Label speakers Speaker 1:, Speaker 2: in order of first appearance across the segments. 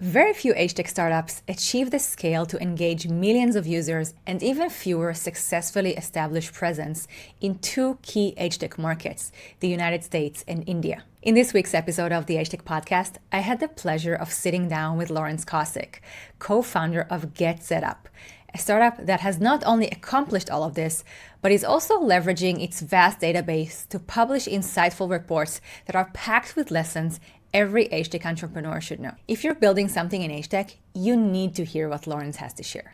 Speaker 1: Very few AgeTech startups achieve the scale to engage millions of users, and even fewer successfully establish presence in two key AgeTech markets, the United States and India. In this week's episode of the AgeTech podcast, I had the pleasure of sitting down with Lawrence Kosick, co-founder of GetSetUp, a startup that has not only accomplished all of this, but is also leveraging its vast database to publish insightful reports that are packed with lessons every AgeTech entrepreneur should know. If you're building something in AgeTech, you need to hear what Lawrence has to share.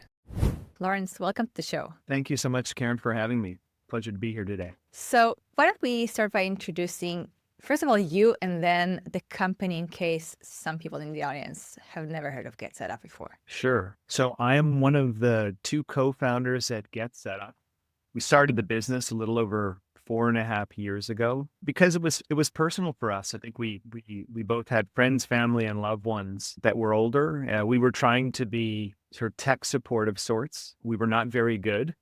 Speaker 1: Lawrence, welcome to the show.
Speaker 2: Thank you so much, Karen, for having me. Pleasure to be here today.
Speaker 1: So why don't we start by introducing, first of all, you and then the company, in case some people in the audience have never heard of GetSetUp before.
Speaker 2: Sure. So I am one of the two co-founders at GetSetUp. We started the business a little over 4.5 years ago because it was personal for us. I think we both had friends, family, and loved ones that were older. We were trying to be sort of tech support of sorts. We were not very good.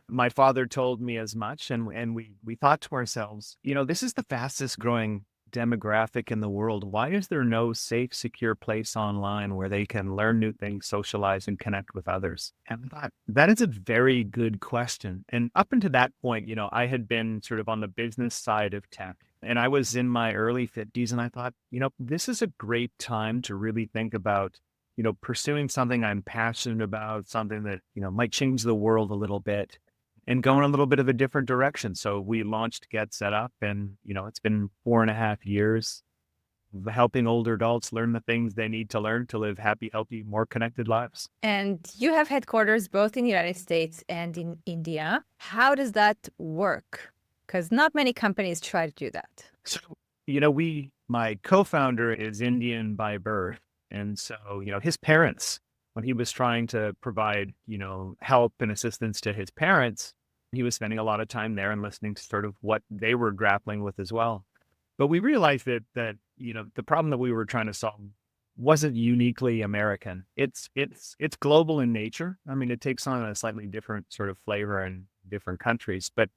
Speaker 2: My father told me as much, and we thought to ourselves, this is the fastest growing demographic in the world. Why is there no safe, secure place online where they can learn new things, socialize, and connect with others? And I thought, that is a very good question. And up until that point, I had been sort of on the business side of tech, and I was in my early 50s, and I thought, this is a great time to really think about pursuing something I'm passionate about, something that, might change the world a little bit and going a little bit of a different direction. So we launched GetSetUp, and, it's been 4.5 years helping older adults learn the things they need to learn to live happy, healthy, more connected lives.
Speaker 1: And you have headquarters both in the United States and in India. How does that work? Because not many companies try to do that.
Speaker 2: So, my co-founder is Indian by birth. And so, his parents, when he was trying to provide, help and assistance to his parents, he was spending a lot of time there and listening to sort of what they were grappling with as well. But we realized that the problem that we were trying to solve wasn't uniquely American. It's global in nature. I mean, it takes on a slightly different sort of flavor in different countries, but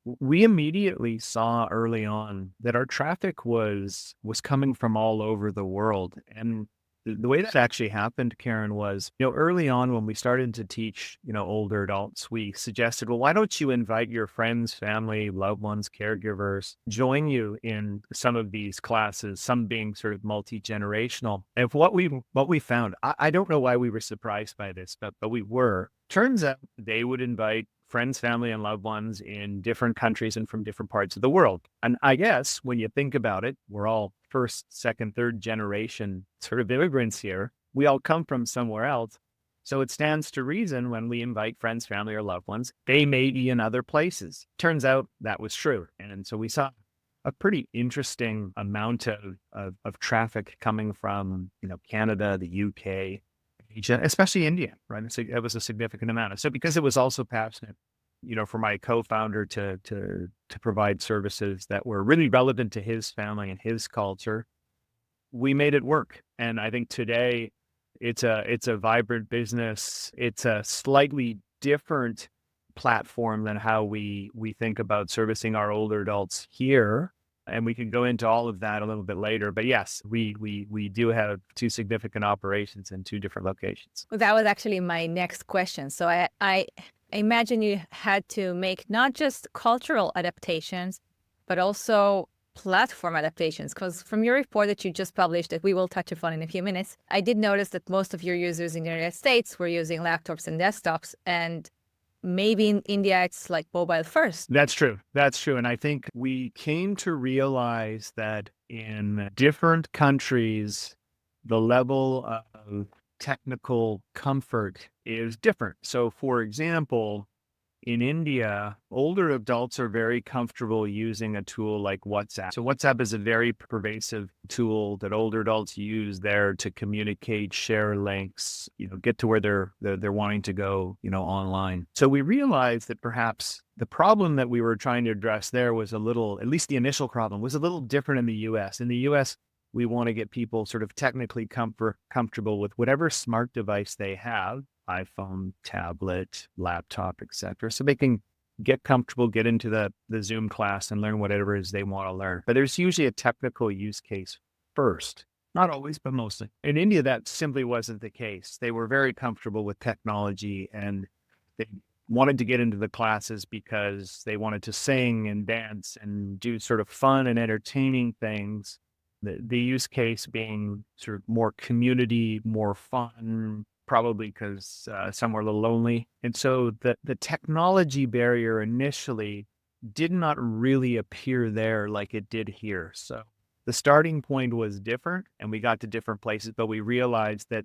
Speaker 2: we immediately saw early on that our traffic was coming from all over the world. And the way that actually happened, Karen, was, early on when we started to teach, older adults, we suggested, well, why don't you invite your friends, family, loved ones, caregivers, join you in some of these classes, some being sort of multi-generational. And what we found, I don't know why we were surprised by this, but we were. Turns out they would invite friends, family, and loved ones in different countries and from different parts of the world. And I guess when you think about it, we're all first, second, third generation sort of immigrants here. We all come from somewhere else. So it stands to reason when we invite friends, family, or loved ones, they may be in other places. Turns out that was true. And so we saw a pretty interesting amount of traffic coming from, Canada, the UK, Asia, especially India, right? So it was a significant amount. So because it was also passionate, for my co-founder to provide services that were really relevant to his family and his culture, we made it work. And I think today it's a vibrant business. It's a slightly different platform than how we think about servicing our older adults here. And we can go into all of that a little bit later. But yes, we do have two significant operations in two different locations.
Speaker 1: Well, that was actually my next question. So I imagine you had to make not just cultural adaptations, but also platform adaptations. Because from your report that you just published, that we will touch upon in a few minutes, I did notice that most of your users in the United States were using laptops and desktops, and maybe in India, it's like mobile first.
Speaker 2: That's true. And I think we came to realize that in different countries, the level of technical comfort is different. So for example, in India, older adults are very comfortable using a tool like WhatsApp. So WhatsApp is a very pervasive tool that older adults use there to communicate, share links, get to where they're wanting to go, online. So we realized that perhaps the problem that we were trying to address there was at least the initial problem was a little different in the US. In the US, we want to get people sort of technically comfortable with whatever smart device they have. iPhone, tablet, laptop, etc. So they can get comfortable, get into the Zoom class and learn whatever it is they want to learn. But there's usually a technical use case first. Not always, but mostly. In India, that simply wasn't the case. They were very comfortable with technology and they wanted to get into the classes because they wanted to sing and dance and do sort of fun and entertaining things. The use case being sort of more community, more fun, probably because some were a little lonely. And so the technology barrier initially did not really appear there like it did here. So the starting point was different and we got to different places, but we realized that,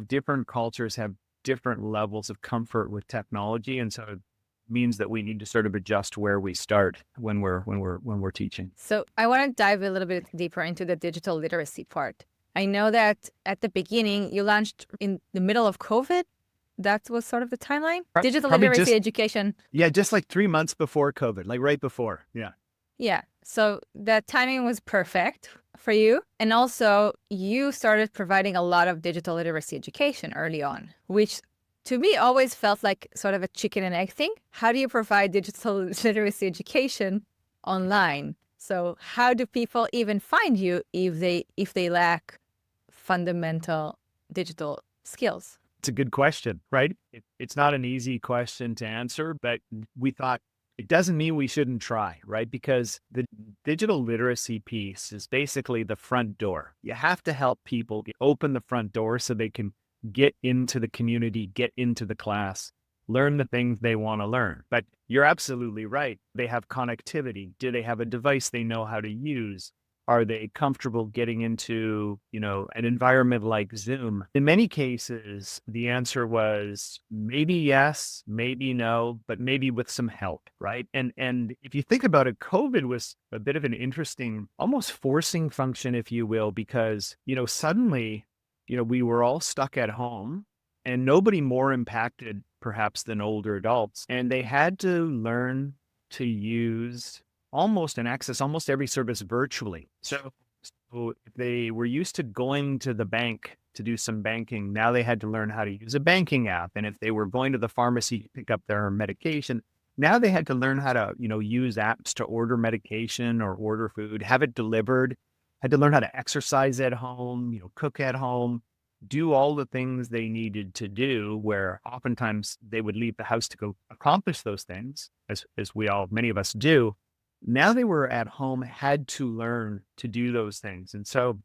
Speaker 2: different cultures have different levels of comfort with technology. And so it means that we need to sort of adjust where we start when we're teaching.
Speaker 1: So I want to dive a little bit deeper into the digital literacy part. I know that at the beginning you launched in the middle of COVID. That was sort of the timeline. Digital
Speaker 2: Probably
Speaker 1: literacy
Speaker 2: just,
Speaker 1: education.
Speaker 2: Yeah, just like 3 months before COVID, like right before. Yeah.
Speaker 1: Yeah. So the timing was perfect for you. And also you started providing a lot of digital literacy education early on, which to me always felt like sort of a chicken and egg thing. How do you provide digital literacy education online? So how do people even find you if they lack fundamental digital skills?
Speaker 2: It's a good question, right? It's not an easy question to answer, but we thought it doesn't mean we shouldn't try, right? Because the digital literacy piece is basically the front door. You have to help people open the front door so they can get into the community, get into the class, learn the things they want to learn. But you're absolutely right. They have connectivity. Do they have a device they know how to use? Are they comfortable getting into, an environment like Zoom? In many cases, the answer was maybe yes, maybe no, but maybe with some help, right? And if you think about it, COVID was a bit of an interesting, almost forcing function, if you will, because, suddenly, we were all stuck at home and nobody more impacted perhaps than older adults. And they had to learn to use almost and access almost every service virtually. So if they were used to going to the bank to do some banking, now they had to learn how to use a banking app. And if they were going to the pharmacy to pick up their medication, now they had to learn how to, use apps to order medication or order food, have it delivered, had to learn how to exercise at home, cook at home, do all the things they needed to do, where oftentimes they would leave the house to go accomplish those things, as many of us do. Now they were at home, had to learn to do those things. And so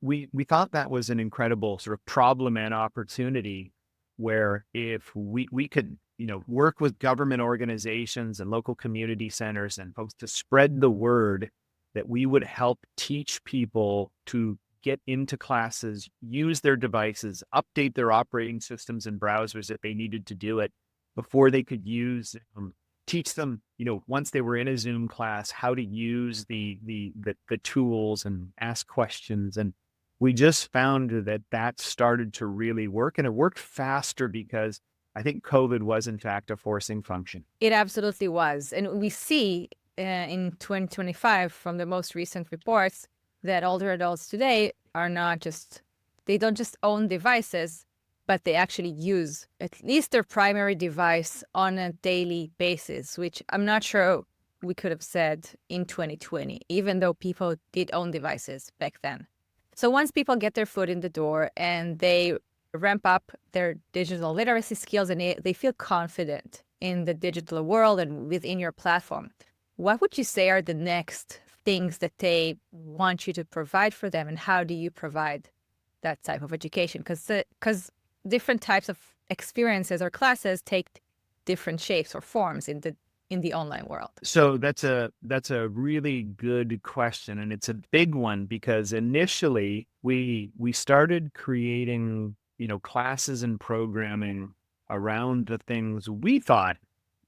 Speaker 2: we thought that was an incredible sort of problem and opportunity where if we could, work with government organizations and local community centers and folks to spread the word that we would help teach people to get into classes, use their devices, update their operating systems and browsers if they needed to do it before they could use teach them, once they were in a Zoom class, how to use the tools and ask questions. And we just found that started to really work, and it worked faster because I think COVID was in fact a forcing function.
Speaker 1: It absolutely was. And we see in 2025 from the most recent reports that older adults today they don't just own devices, but they actually use at least their primary device on a daily basis, which I'm not sure we could have said in 2020, even though people did own devices back then. So once people get their foot in the door and they ramp up their digital literacy skills and they feel confident in the digital world and within your platform, what would you say are the next things that they want you to provide for them, and how do you provide that type of education? Because different types of experiences or classes take different shapes or forms in the online world.
Speaker 2: So that's a really good question, and it's a big one because initially we started creating classes and programming around the things we thought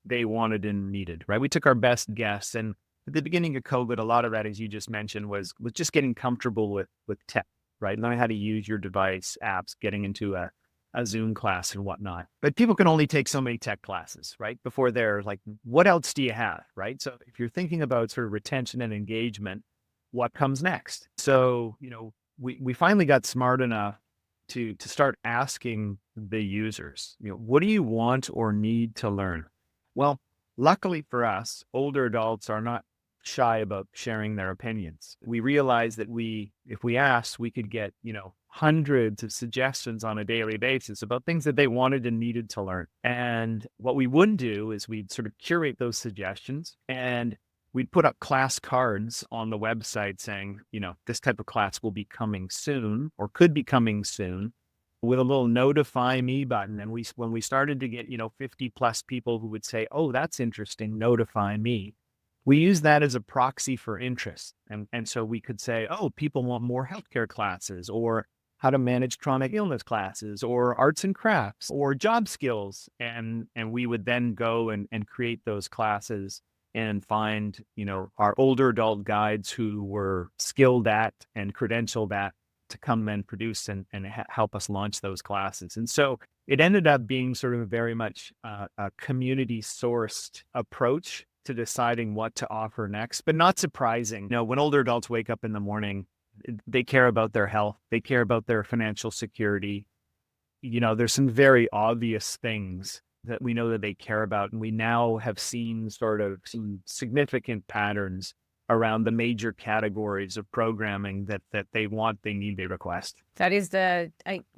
Speaker 2: they wanted and needed. Right, we took our best guess, and at the beginning of COVID, a lot of that, as you just mentioned, was just getting comfortable with tech. Right, learning how to use your device, apps, getting into a Zoom class and whatnot. But people can only take so many tech classes, right? Before they're like, what else do you have, right? So if you're thinking about sort of retention and engagement, what comes next? So, we finally got smart enough to start asking the users, what do you want or need to learn? Well, luckily for us, older adults are not shy about sharing their opinions. We realized that if we asked, we could get, hundreds of suggestions on a daily basis about things that they wanted and needed to learn. And what we would do is we'd sort of curate those suggestions, and we'd put up class cards on the website saying, this type of class will be coming soon or could be coming soon, with a little notify me button. And when we started to get, 50 plus people who would say, oh, that's interesting, notify me, we use that as a proxy for interest. And so we could say, oh, people want more healthcare classes, or how to manage chronic illness classes, or arts and crafts, or job skills. And we would then go and create those classes and find, our older adult guides who were skilled at and credentialed at to come and produce and help us launch those classes. And so it ended up being sort of very much a community sourced approach to deciding what to offer next, but not surprising. When older adults wake up in the morning, they care about their health, they care about their financial security. There's some very obvious things that we know that they care about. And we now have seen sort of some significant patterns around the major categories of programming that they want, they need, they request.
Speaker 1: That is I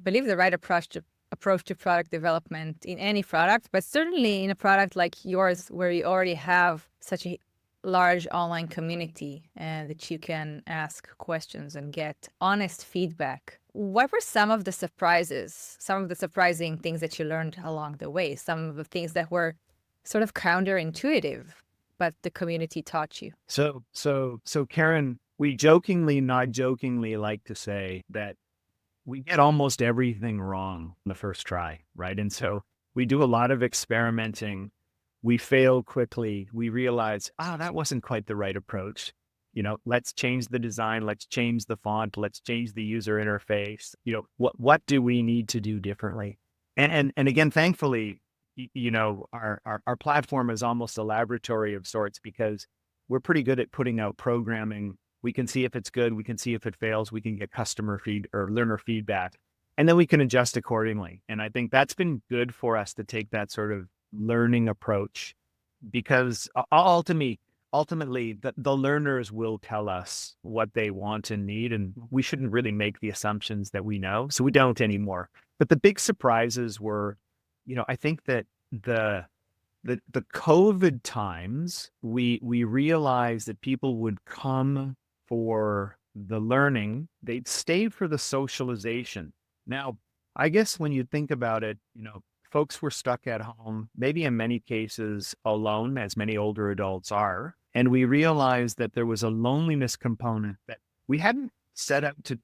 Speaker 1: believe, the right approach to product development in any product, but certainly in a product like yours, where you already have such a large online community and that you can ask questions and get honest feedback. What were some of the surprises, some of the surprising things that you learned along the way, some of the things that were sort of counterintuitive, but the community taught you?
Speaker 2: So Karen, we jokingly, not jokingly, like to say that we get almost everything wrong the first try, right? And so we do a lot of experimenting. We fail quickly. We realize, that wasn't quite the right approach. Let's change the design. Let's change the font. Let's change the user interface. What do we need to do differently? And again, thankfully, our platform is almost a laboratory of sorts, because we're pretty good at putting out programming. We can see if it's good. We can see if it fails. We can get customer feed or learner feedback, and then we can adjust accordingly. And I think that's been good for us to take that sort of learning approach, because ultimately the learners will tell us what they want and need, and we shouldn't really make the assumptions that we know. So we don't anymore. But the big surprises were, I think that the COVID times, we realized that people would come for the learning, they'd stay for the socialization. Now, I guess when you think about it, folks were stuck at home, maybe in many cases alone, as many older adults are. And we realized that there was a loneliness component that we hadn't set out to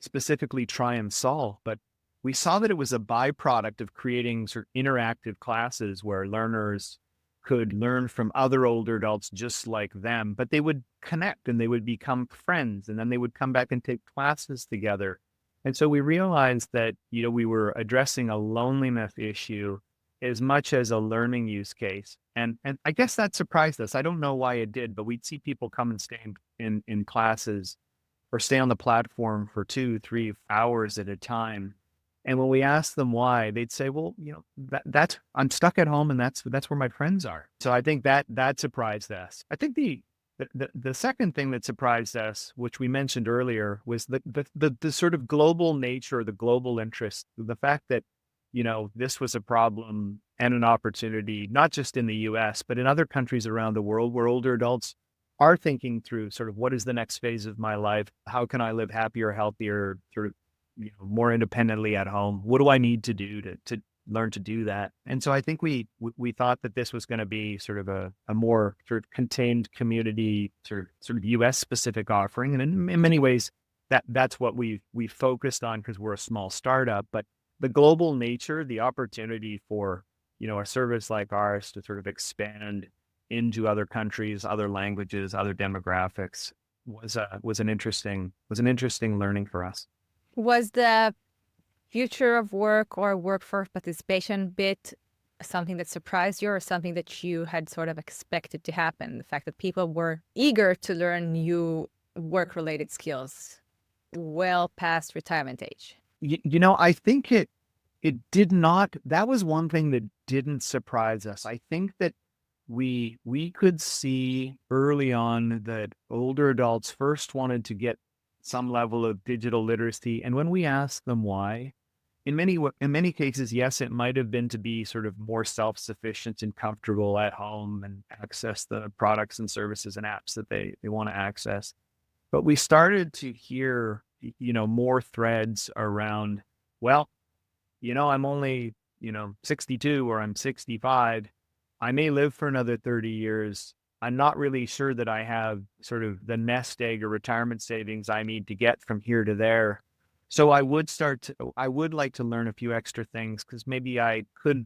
Speaker 2: specifically try and solve, but we saw that it was a byproduct of creating sort of interactive classes where learners could learn from other older adults just like them, but they would connect and they would become friends, and then they would come back and take classes together. And so we realized that, we were addressing a loneliness issue as much as a learning use case. And I guess that surprised us. I don't know why it did, but we'd see people come and stay in classes or stay on the platform for 2-3 hours at a time. And when we asked them why, they'd say, well, that's I'm stuck at home, and that's where my friends are. So I think that surprised us. I think the second thing that surprised us, which we mentioned earlier, was the sort of global nature, the global interest, the fact that, this was a problem and an opportunity, not just in the US, but in other countries around the world, where older adults are thinking through sort of, what is the next phase of my life? How can I live happier, healthier, sort of, more independently at home? What do I need to do to learn to do that? And so I think we thought that this was going to be sort of a more sort of contained community, sort of US specific offering. And in many ways, that's what we focused on, because we're a small startup. But the global nature, the opportunity for, a service like ours to sort of expand into other countries, other languages, other demographics was an interesting learning for us.
Speaker 1: Was the future of work or workforce participation bit something that surprised you, or something that you had sort of expected to happen? The fact that people were eager to learn new work-related skills well past retirement age?
Speaker 2: I think it did not. That was one thing that didn't surprise us. I think that we could see early on that older adults first wanted to get some level of digital literacy. And when we asked them why, in many cases, yes, it might have been to be sort of more self-sufficient and comfortable at home and access the products and services and apps that they want to access. But we started to hear, more threads around, well, I'm only, 62 or I'm 65. I may live for another 30 years. I'm not really sure that I have sort of the nest egg or retirement savings I need to get from here to there. So I would like to learn a few extra things because maybe I could,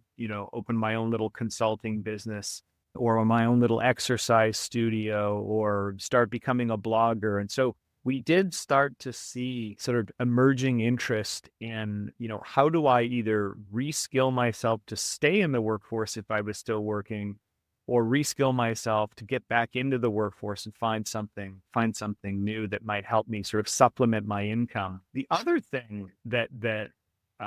Speaker 2: open my own little consulting business or my own little exercise studio or start becoming a blogger. And so we did start to see sort of emerging interest in, how do I either reskill myself to stay in the workforce if I was still working, or reskill myself to get back into the workforce and find something new that might help me sort of supplement my income. The other thing that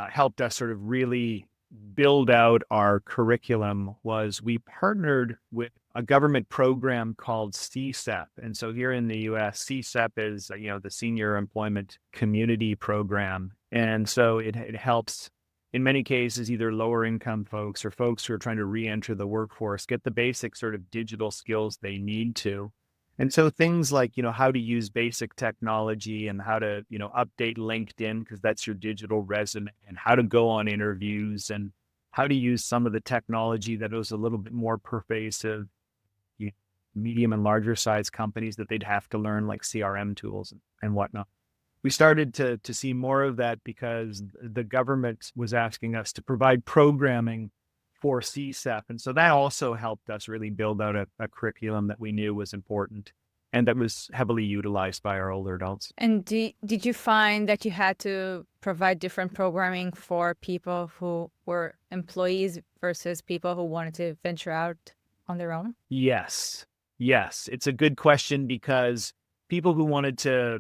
Speaker 2: helped us sort of really build out our curriculum was we partnered with a government program called CSEP. And so here in the US, CSEP is, the Senior Employment Community Program. And so it helps, in many cases, either lower income folks or folks who are trying to re-enter the workforce get the basic sort of digital skills they need to. And so things like, how to use basic technology and how to, update LinkedIn, because that's your digital resume, and how to go on interviews and how to use some of the technology that was a little bit more pervasive, medium and larger size companies that they'd have to learn, like CRM tools and whatnot. We started to see more of that because the government was asking us to provide programming for CSEP. And so that also helped us really build out a curriculum that we knew was important and that was heavily utilized by our older adults.
Speaker 1: And did you find that you had to provide different programming for people who were employees versus people who wanted to venture out on their own?
Speaker 2: Yes. It's a good question because people who wanted to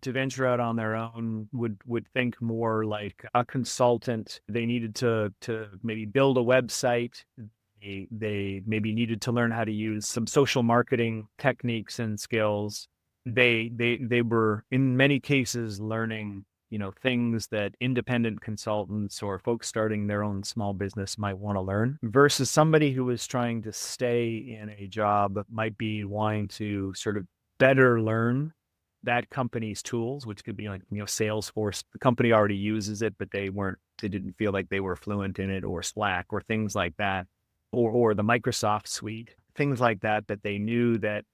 Speaker 2: venture out on their own would think more like a consultant. They needed to maybe build a website. They maybe needed to learn how to use some social marketing techniques and skills. They were in many cases learning, things that independent consultants or folks starting their own small business might want to learn, versus somebody who was trying to stay in a job might be wanting to sort of better learn that company's tools, which could be like, Salesforce. The company already uses it, but they didn't feel like they were fluent in it, or Slack or things like that, or the Microsoft suite, things like that they knew that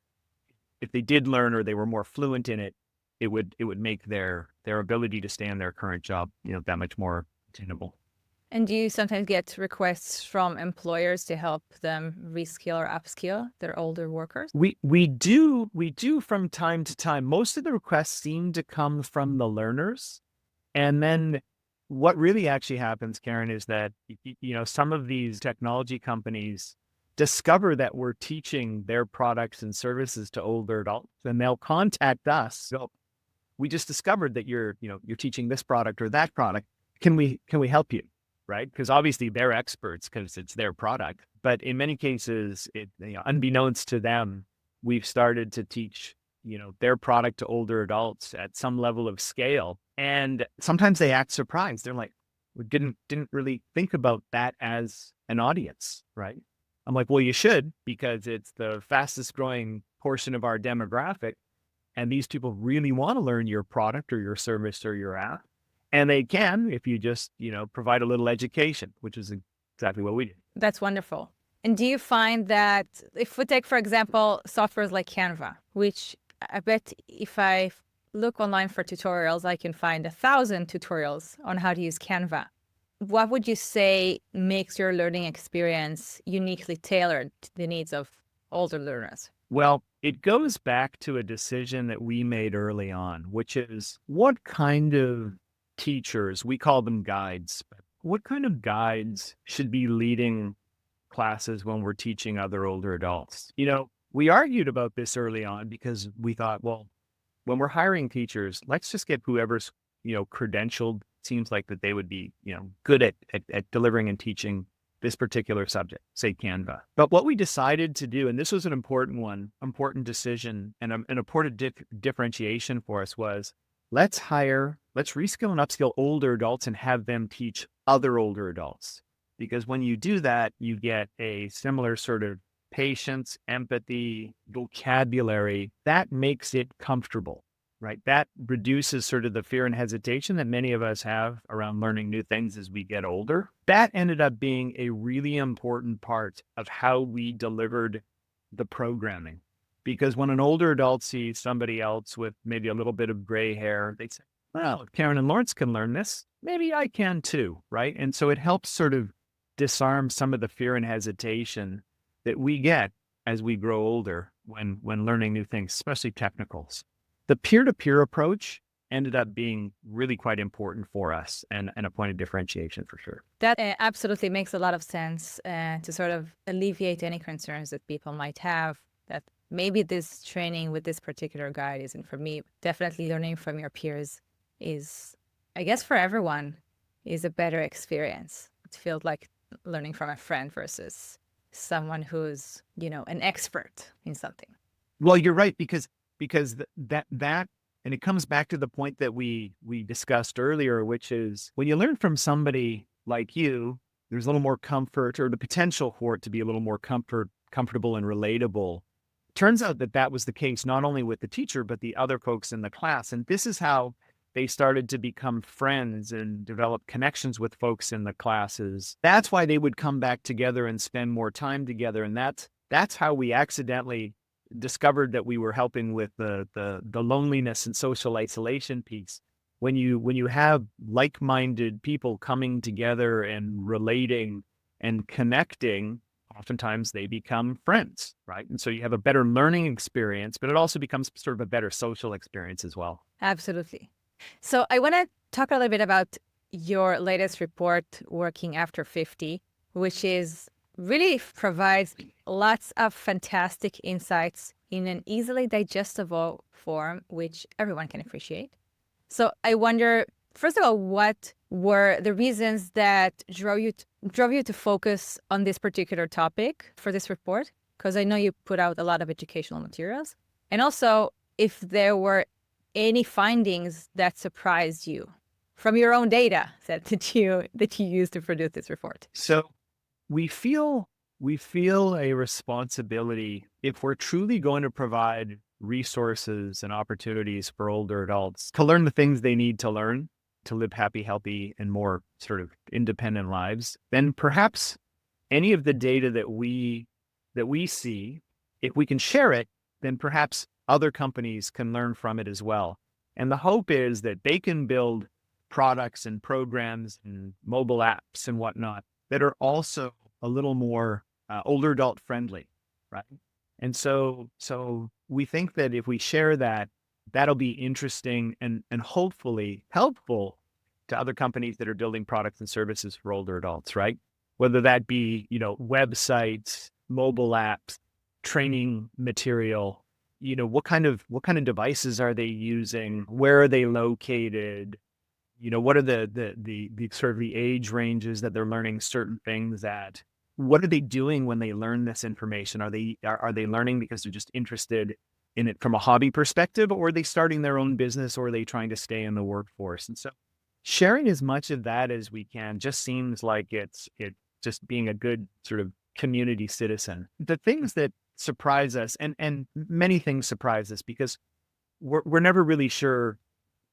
Speaker 2: if they did learn or they were more fluent in it, it would make their ability to stay in their current job, that much more attainable.
Speaker 1: And do you sometimes get requests from employers to help them reskill or upskill their older workers?
Speaker 2: We do from time to time. Most of the requests seem to come from the learners. And then what really actually happens, Karen, is that, some of these technology companies discover that we're teaching their products and services to older adults, and they'll contact us. So we just discovered that you're teaching this product or that product. Can we help you? Right? Because obviously they're experts because it's their product. But in many cases, unbeknownst to them, we've started to teach, their product to older adults at some level of scale. And sometimes they act surprised. They're like, we didn't really think about that as an audience, right? I'm like, well, you should, because it's the fastest growing portion of our demographic. And these people really want to learn your product or your service or your app. And they can if you just, provide a little education, which is exactly what we did.
Speaker 1: That's wonderful. And do you find that if we take, for example, softwares like Canva, which I bet if I look online for tutorials, I can find 1,000 tutorials on how to use Canva. What would you say makes your learning experience uniquely tailored to the needs of older learners?
Speaker 2: Well, it goes back to a decision that we made early on, which is what kind of teachers, we call them guides, but what kind of guides should be leading classes when we're teaching other older adults? We argued about this early on because we thought, well, when we're hiring teachers, let's just get whoever's, credentialed, seems like that they would be, good at delivering and teaching this particular subject, say Canva. But what we decided to do, and this was an important one, important decision, and an important differentiation for us was, let's reskill and upskill older adults and have them teach other older adults. Because when you do that, you get a similar sort of patience, empathy, vocabulary that makes it comfortable, right? That reduces sort of the fear and hesitation that many of us have around learning new things as we get older. That ended up being a really important part of how we delivered the programming. Because when an older adult sees somebody else with maybe a little bit of gray hair, they say, well, if Karen and Lawrence can learn this, maybe I can too, right? And so it helps sort of disarm some of the fear and hesitation that we get as we grow older when learning new things, especially technicals. The peer-to-peer approach ended up being really quite important for us and a point of differentiation for sure.
Speaker 1: That absolutely makes a lot of sense to sort of alleviate any concerns that people might have that maybe this training with this particular guide isn't for me. Definitely learning from your peers is, I guess for everyone, is a better experience. It feels like learning from a friend versus someone who's, an expert in something.
Speaker 2: Well, you're right, because that and it comes back to the point that we discussed earlier, which is when you learn from somebody like you, there's a little more comfort, or the potential for it to be a little more comfortable and relatable. Turns out that was the case not only with the teacher, but the other folks in the class. And this is how they started to become friends and develop connections with folks in the classes. That's why they would come back together and spend more time together. And that's how we accidentally discovered that we were helping with the loneliness and social isolation piece. When you have like-minded people coming together and relating and connecting, oftentimes they become friends, right? And so you have a better learning experience, but it also becomes sort of a better social experience as well.
Speaker 1: Absolutely. So I want to talk a little bit about your latest report, Working After 50, which is really provides lots of fantastic insights in an easily digestible form, which everyone can appreciate. So I wonder, first of all, what were the reasons that drove you to focus on this particular topic for this report? Because I know you put out a lot of educational materials. And also, if there were any findings that surprised you from your own data that you used to produce this report.
Speaker 2: So we feel a responsibility, if we're truly going to provide resources and opportunities for older adults to learn the things they need to learn to live happy, healthy, and more sort of independent lives, then perhaps any of the data that we see, if we can share it, then perhaps other companies can learn from it as well. And the hope is that they can build products and programs and mobile apps and whatnot that are also a little more older adult friendly, right? And so we think that if we share that, that'll be interesting and hopefully helpful to other companies that are building products and services for older adults, right? Whether that be, websites, mobile apps, training material, what kind of devices are they using? Where are they located? What are the sort of the age ranges that they're learning certain things at? What are they doing when they learn this information? Are they learning because they're just interested in it from a hobby perspective, or are they starting their own business, or are they trying to stay in the workforce? And so sharing as much of that as we can just seems like it's just being a good sort of community citizen. The things that surprise us, and many things surprise us, because we're never really sure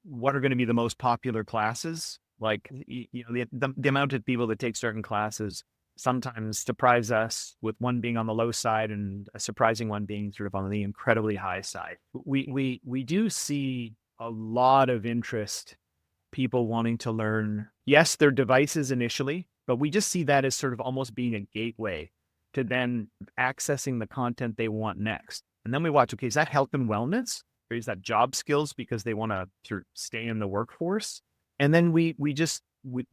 Speaker 2: what are going to be the most popular classes. Like, the amount of people that take certain classes sometimes surprise us, with one being on the low side and a surprising one being sort of on the incredibly high side. We do see a lot of interest, people wanting to learn, yes, their devices initially, but we just see that as sort of almost being a gateway to then accessing the content they want next. And then we watch, okay, is that health and wellness? Or is that job skills because they want to sort of stay in the workforce? And then we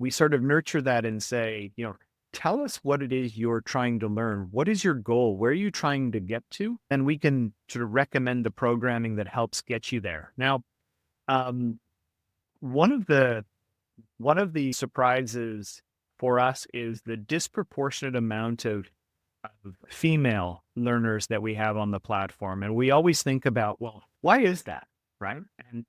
Speaker 2: sort of nurture that and say, tell us what it is you're trying to learn. What is your goal? Where are you trying to get to? And we can sort of recommend the programming that helps get you there. Now, one of the surprises for us is the disproportionate amount of female learners that we have on the platform. And we always think about, well, why is that? Right.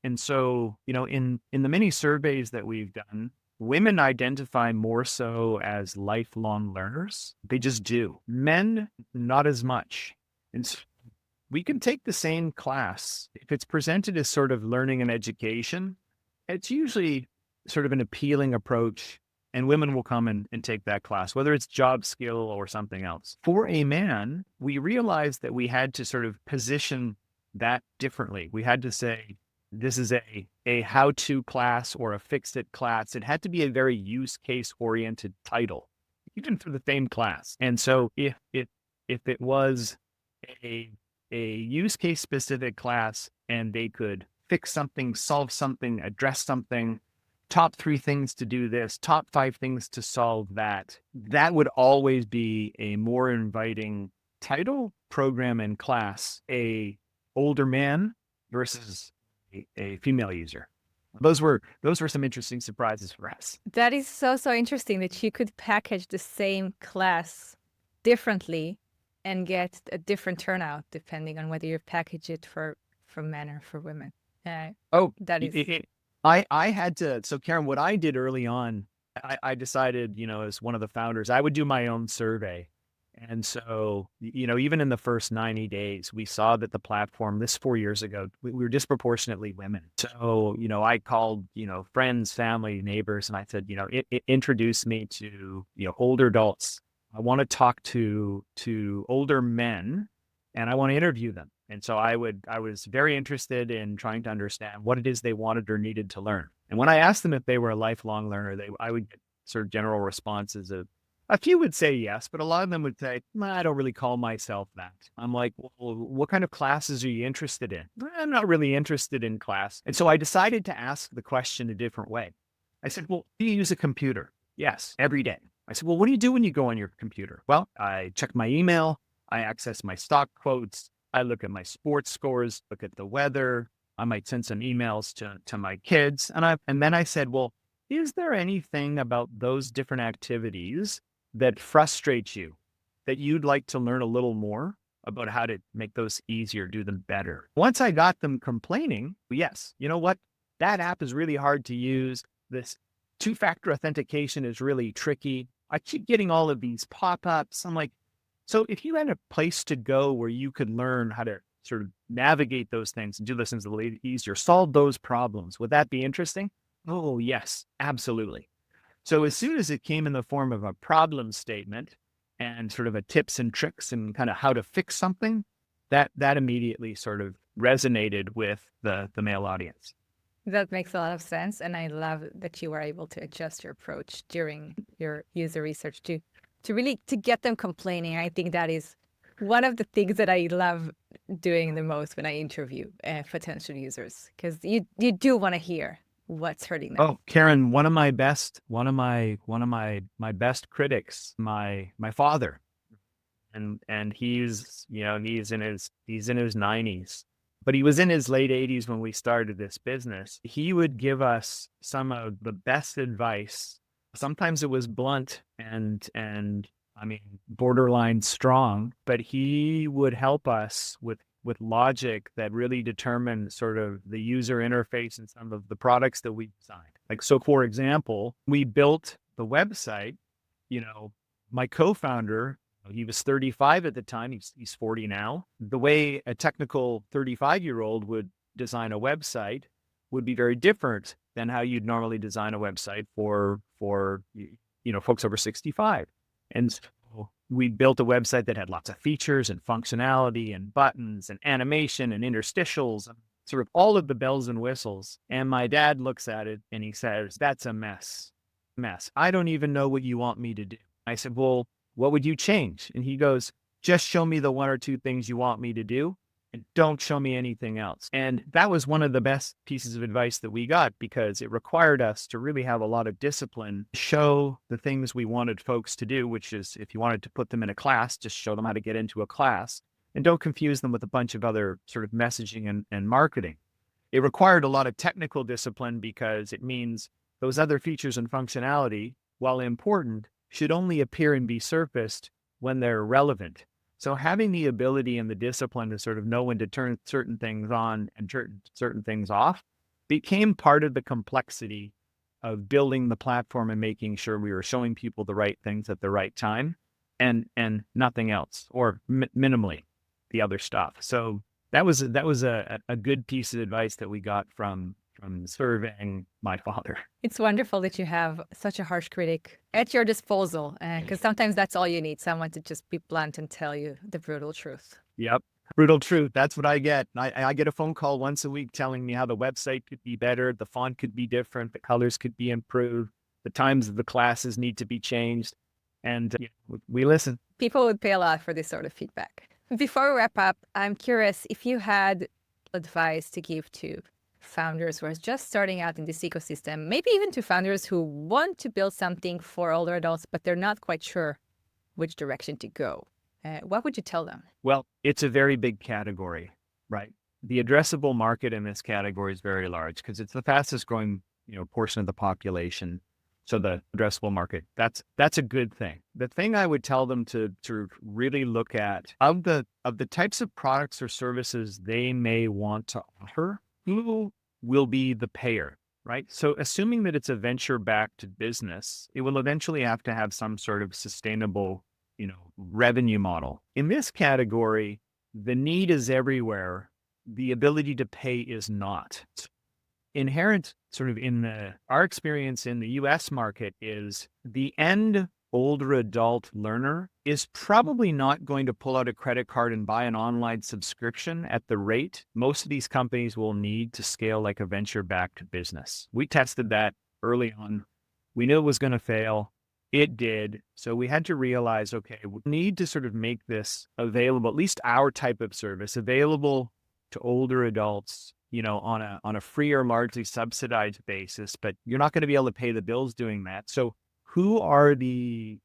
Speaker 2: And so, in the many surveys that we've done, women identify more so as lifelong learners. They just do. Men, not as much. And so we can take the same class. If it's presented as sort of learning and education, it's usually sort of an appealing approach, and women will come and take that class, whether it's job skill or something else. For a man, we realized that we had to sort of position that differently. We had to say, this is a how-to class or a fix-it class. It had to be a very use case oriented title, even for the same class. And so if it was a use case specific class and they could fix something, solve something, address something, top 3 things to do this, top 5 things to solve that, that would always be a more inviting title, program, and class, a older man versus a female user. Those were some interesting surprises for us.
Speaker 1: That is so interesting that you could package the same class differently and get a different turnout depending on whether you package it for men or for women. That is.
Speaker 2: I had to. So Karen, what I did early on, I decided, as one of the founders, I would do my own survey. And so, even in the first 90 days, we saw that the platform, this 4 years ago, we were disproportionately women. So, I called, friends, family, neighbors, and I said, introduce me to, older adults. I want to talk to older men, and I want to interview them. And so I was very interested in trying to understand what it is they wanted or needed to learn. And when I asked them if they were a lifelong learner, I would get sort of general responses of, a few would say yes, but a lot of them would say, I don't really call myself that. I'm like, well, what kind of classes are you interested in? I'm not really interested in class. And so I decided to ask the question a different way. I said, well, do you use a computer? Yes, every day. I said, well, what do you do when you go on your computer? Well, I check my email. I access my stock quotes. I look at my sports scores, look at the weather. I might send some emails to my kids. And then I said, well, is there anything about those different activities that frustrates you, that you'd like to learn a little more about how to make those easier, do them better? Once I got them complaining, yes, you know what? That app is really hard to use. This 2-factor authentication is really tricky. I keep getting all of these pop-ups. I'm like, so if you had a place to go where you could learn how to sort of navigate those things and do those things a little easier, solve those problems, would that be interesting? Oh, yes, absolutely. So as soon as it came in the form of a problem statement and sort of a tips and tricks and kind of how to fix something, that immediately sort of resonated with the male audience.
Speaker 1: That makes a lot of sense. And I love that you were able to adjust your approach during your user research to really get them complaining. I think that is one of the things that I love doing the most when I interview potential users, because you do want to hear what's hurting them.
Speaker 2: Oh, Karen, one of my best critics, my father, and he's in his 90s, but he was in his late 80s when we started this business. He would give us some of the best advice. Sometimes it was blunt and I mean borderline strong, but he would help us with logic that really determined sort of the user interface and some of the products that we designed. Like, so for example, we built the website, my co-founder, he was 35 at the time, he's 40 now. The way a technical 35-year-old would design a website would be very different than how you'd normally design a website for folks over 65. And so we built a website that had lots of features and functionality and buttons and animation and interstitials and sort of all of the bells and whistles. And my dad looks at it and he says, that's a mess. I don't even know what you want me to do. I said, well, what would you change? And he goes, just show me the 1 or 2 things you want me to do and don't show me anything else. And that was one of the best pieces of advice that we got, because it required us to really have a lot of discipline, show the things we wanted folks to do, which is, if you wanted to put them in a class, just show them how to get into a class, and don't confuse them with a bunch of other sort of messaging and marketing. It required a lot of technical discipline, because it means those other features and functionality while important, should only appear and be surfaced when they're relevant. So having the ability and the discipline to sort of know when to turn certain things on and turn certain things off became part of the complexity of building the platform and making sure we were showing people the right things at the right time and nothing else, or minimally the other stuff. So that was a good piece of advice that we got from surveying my father.
Speaker 1: It's wonderful that you have such a harsh critic at your disposal, because sometimes that's all you need, someone to just be blunt and tell you the brutal truth.
Speaker 2: Yep. Brutal truth. That's what I get. I get a phone call once a week telling me how the website could be better, the font could be different, the colors could be improved, the times of the classes need to be changed. And we listen.
Speaker 1: People would pay a lot for this sort of feedback. Before we wrap up, I'm curious if you had advice to give to founders who are just starting out in this ecosystem, maybe even to founders who want to build something for older adults, but they're not quite sure which direction to go. What would you tell them?
Speaker 2: Well, it's a very big category, right? The addressable market in this category is very large because it's the fastest growing, portion of the population. So the addressable market, that's a good thing. The thing I would tell them to really look at of the types of products or services they may want to offer, who will be the payer, right? So assuming that it's a venture-backed business, it will eventually have to have some sort of sustainable, revenue model. In this category, the need is everywhere. The ability to pay is not. Inherent sort of in our experience in the US market is the end older adult learner is probably not going to pull out a credit card and buy an online subscription at the rate most of these companies will need to scale like a venture-backed business. We tested that early on. We knew it was going to fail. It did. So we had to realize, okay, we need to sort of make this available, at least our type of service, available to older adults, on a free or largely subsidized basis, but you're not going to be able to pay the bills doing that. So who are the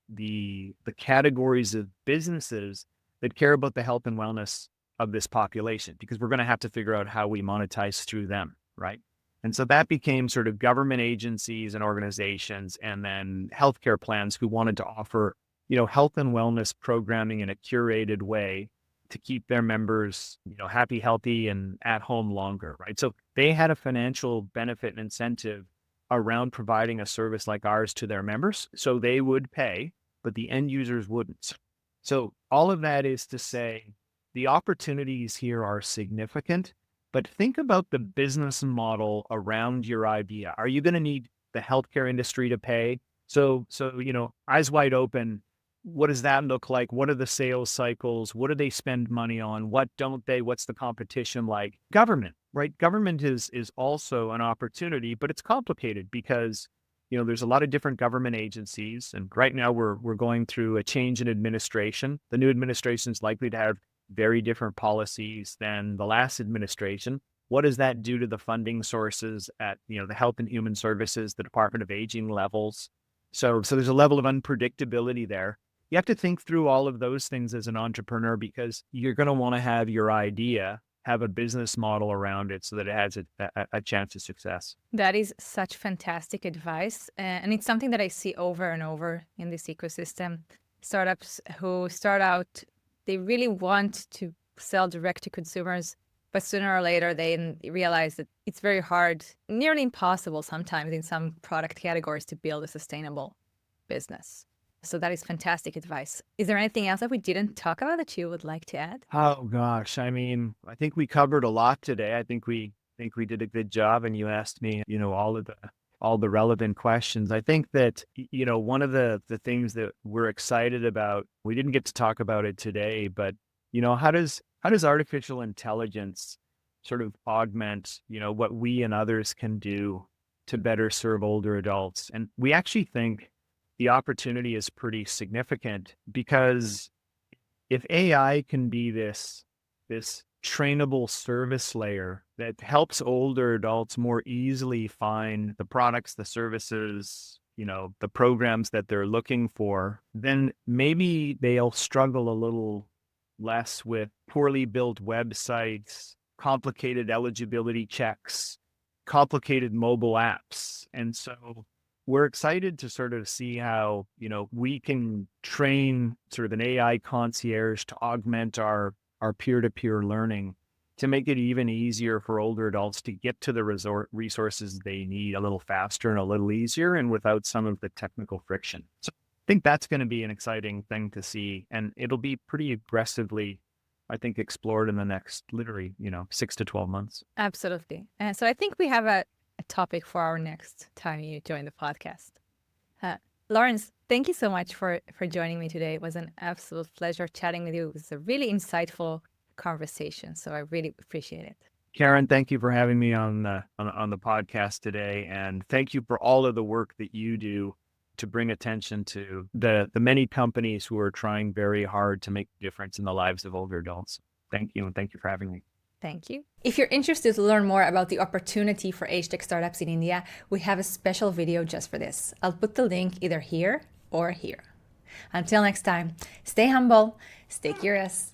Speaker 2: categories of businesses that care about the health and wellness of this population? Because we're going to have to figure out how we monetize through them, right? And so that became sort of government agencies and organizations, and then healthcare plans who wanted to offer, health and wellness programming in a curated way to keep their members, happy, healthy, and at home longer, right? So they had a financial benefit and incentive around providing a service like ours to their members. So they would pay, but the end users wouldn't. So all of that is to say the opportunities here are significant, but think about the business model around your idea. Are you going to need the healthcare industry to pay? So, eyes wide open. What does that look like? What are the sales cycles? What do they spend money on? What don't they? What's the competition like? Government, right? Government is also an opportunity, but it's complicated because, there's a lot of different government agencies. And right now we're going through a change in administration. The new administration is likely to have very different policies than the last administration. What does that do to the funding sources at, the Health and Human Services, the Department of Aging levels? So there's a level of unpredictability there. You have to think through all of those things as an entrepreneur because you're going to want to have your idea, have a business model around it so that it has a chance of success.
Speaker 1: That is such fantastic advice. And it's something that I see over and over in this ecosystem. Startups who start out, they really want to sell direct to consumers, but sooner or later they realize that it's very hard, nearly impossible sometimes in some product categories to build a sustainable business. So that is fantastic advice. Is there anything else that we didn't talk about that you would like to add?
Speaker 2: Oh gosh, I think we covered a lot today. I think we did a good job, and you asked me, all the relevant questions. I think that, one of the things that we're excited about, we didn't get to talk about it today, but, how does artificial intelligence sort of augment, what we and others can do to better serve older adults? And we actually think the opportunity is pretty significant because if AI can be this trainable service layer that helps older adults more easily find the products, the services, the programs that they're looking for, then maybe they'll struggle a little less with poorly built websites, complicated eligibility checks, complicated mobile apps. And so we're excited to sort of see how, we can train sort of an AI concierge to augment our peer-to-peer learning to make it even easier for older adults to get to the resources they need a little faster and a little easier and without some of the technical friction. So I think that's going to be an exciting thing to see. And it'll be pretty aggressively, I think, explored in the next literally, 6 to 12 months.
Speaker 1: Absolutely. So I think we have a topic for our next time you join the podcast. Lawrence, thank you so much for joining me today. It was an absolute pleasure chatting with you. It was a really insightful conversation. So I really appreciate it.
Speaker 2: Karen, thank you for having me on the podcast today. And thank you for all of the work that you do to bring attention to the many companies who are trying very hard to make a difference in the lives of older adults. Thank you. And thank you for having me.
Speaker 1: Thank you. If you're interested to learn more about the opportunity for AgeTech startups in India, we have a special video just for this. I'll put the link either here or here. Until next time, stay humble, stay curious.